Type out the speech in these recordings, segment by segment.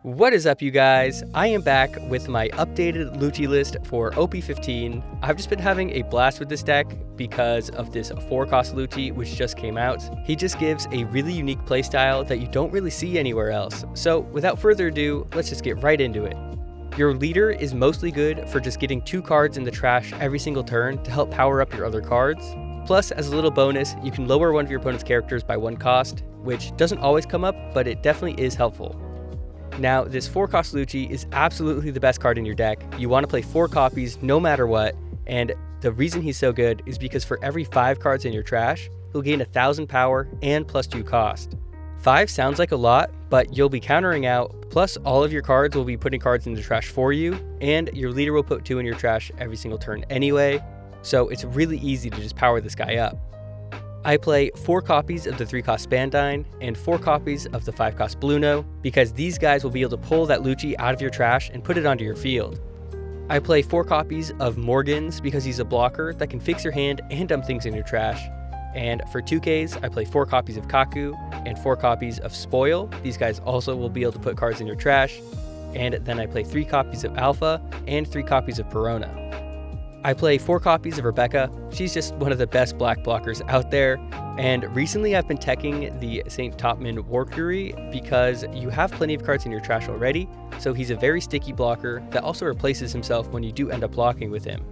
What is up, you guys? I am back with my updated Lucci list for OP15. I've just been having a blast with this deck because of this 4-cost Lucci which just came out. He just gives a really unique playstyle that you don't really see anywhere else. So without further ado, let's just get right into it. Your leader is mostly good for just getting 2 cards in the trash every single turn to help power up your other cards. Plus, as a little bonus, you can lower one of your opponent's characters by 1 cost, which doesn't always come up, but it definitely is helpful. Now, this 4-cost Lucci is absolutely the best card in your deck. You want to play 4 copies no matter what, and the reason he's so good is because for every 5 cards in your trash, he'll gain 1000 power and plus 2 cost. 5 sounds like a lot, but you'll be countering out, plus all of your cards will be putting cards in the trash for you, and your leader will put 2 in your trash every single turn anyway, so it's really easy to just power this guy up. I play 4 copies of the 3-cost Spandine and 4 copies of the 5-cost Bluno because these guys will be able to pull that Lucci out of your trash and put it onto your field. I play 4 copies of Morgans because he's a blocker that can fix your hand and dump things in your trash. And for 2Ks, I play 4 copies of Kaku and 4 copies of Spoil. These guys also will be able to put cards in your trash. And then I play 3 copies of Alpha and 3 copies of Perona. I play 4 copies of Rebecca. She's just one of the best black blockers out there. And recently I've been teching the St. Topman Warcury because you have plenty of cards in your trash already, so he's a very sticky blocker that also replaces himself when you do end up blocking with him.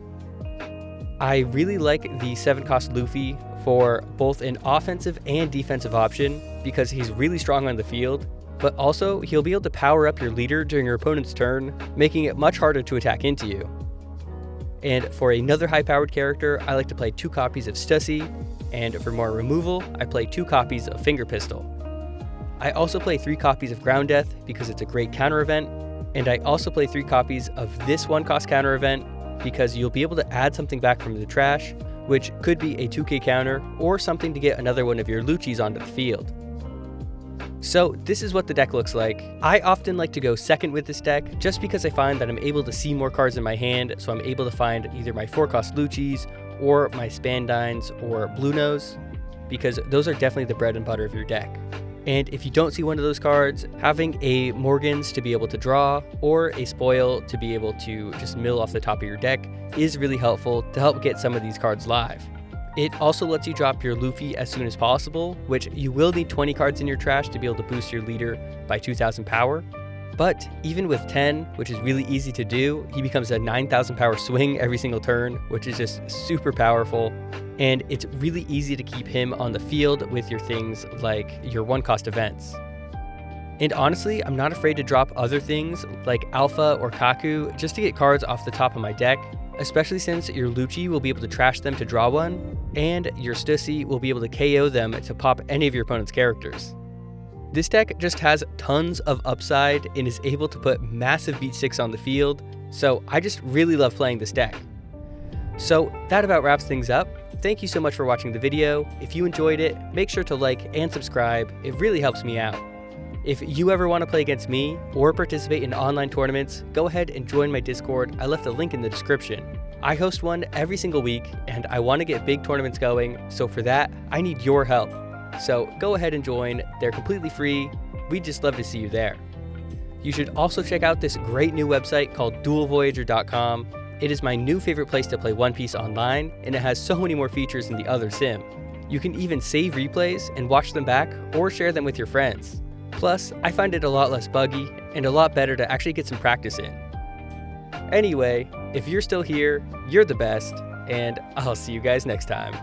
I really like the 7-cost Luffy for both an offensive and defensive option because he's really strong on the field, but also he'll be able to power up your leader during your opponent's turn, making it much harder to attack into you. And for another high-powered character, I like to play 2 copies of Stussy, and for more removal, I play 2 copies of Finger Pistol. I also play 3 copies of Ground Death because it's a great counter event, and I also play 3 copies of this 1-cost counter event because you'll be able to add something back from the trash, which could be a 2K counter or something to get another one of your Luccis onto the field. So this is what the deck looks like. I often like to go second with this deck just because I find that I'm able to see more cards in my hand, so I'm able to find either my 4-cost Luccis or my Spandines or Blunos, because those are definitely the bread and butter of your deck. And if you don't see one of those cards, having a Morgans to be able to draw or a Spoil to be able to just mill off the top of your deck is really helpful to help get some of these cards live. It also lets you drop your Luffy as soon as possible, which you will need 20 cards in your trash to be able to boost your leader by 2000 power. But even with 10, which is really easy to do, he becomes a 9000 power swing every single turn, which is just super powerful. And it's really easy to keep him on the field with your things like your 1-cost events. And honestly, I'm not afraid to drop other things like Alpha or Kaku just to get cards off the top of my deck, especially since your Lucci will be able to trash them to draw one, and your Stussy will be able to KO them to pop any of your opponent's characters. This deck just has tons of upside and is able to put massive beat sticks on the field, so I just really love playing this deck. So that about wraps things up. Thank you so much for watching the video. If you enjoyed it, make sure to like and subscribe. It really helps me out. If you ever want to play against me or participate in online tournaments, go ahead and join my Discord. I left a link in the description. I host one every single week and I want to get big tournaments going, so for that, I need your help. So go ahead and join. They're completely free. We'd just love to see you there. You should also check out this great new website called duelvoyager.com. It is my new favorite place to play One Piece online, and it has so many more features than the other sim. You can even save replays and watch them back or share them with your friends. Plus, I find it a lot less buggy and a lot better to actually get some practice in. Anyway, if you're still here, you're the best, and I'll see you guys next time.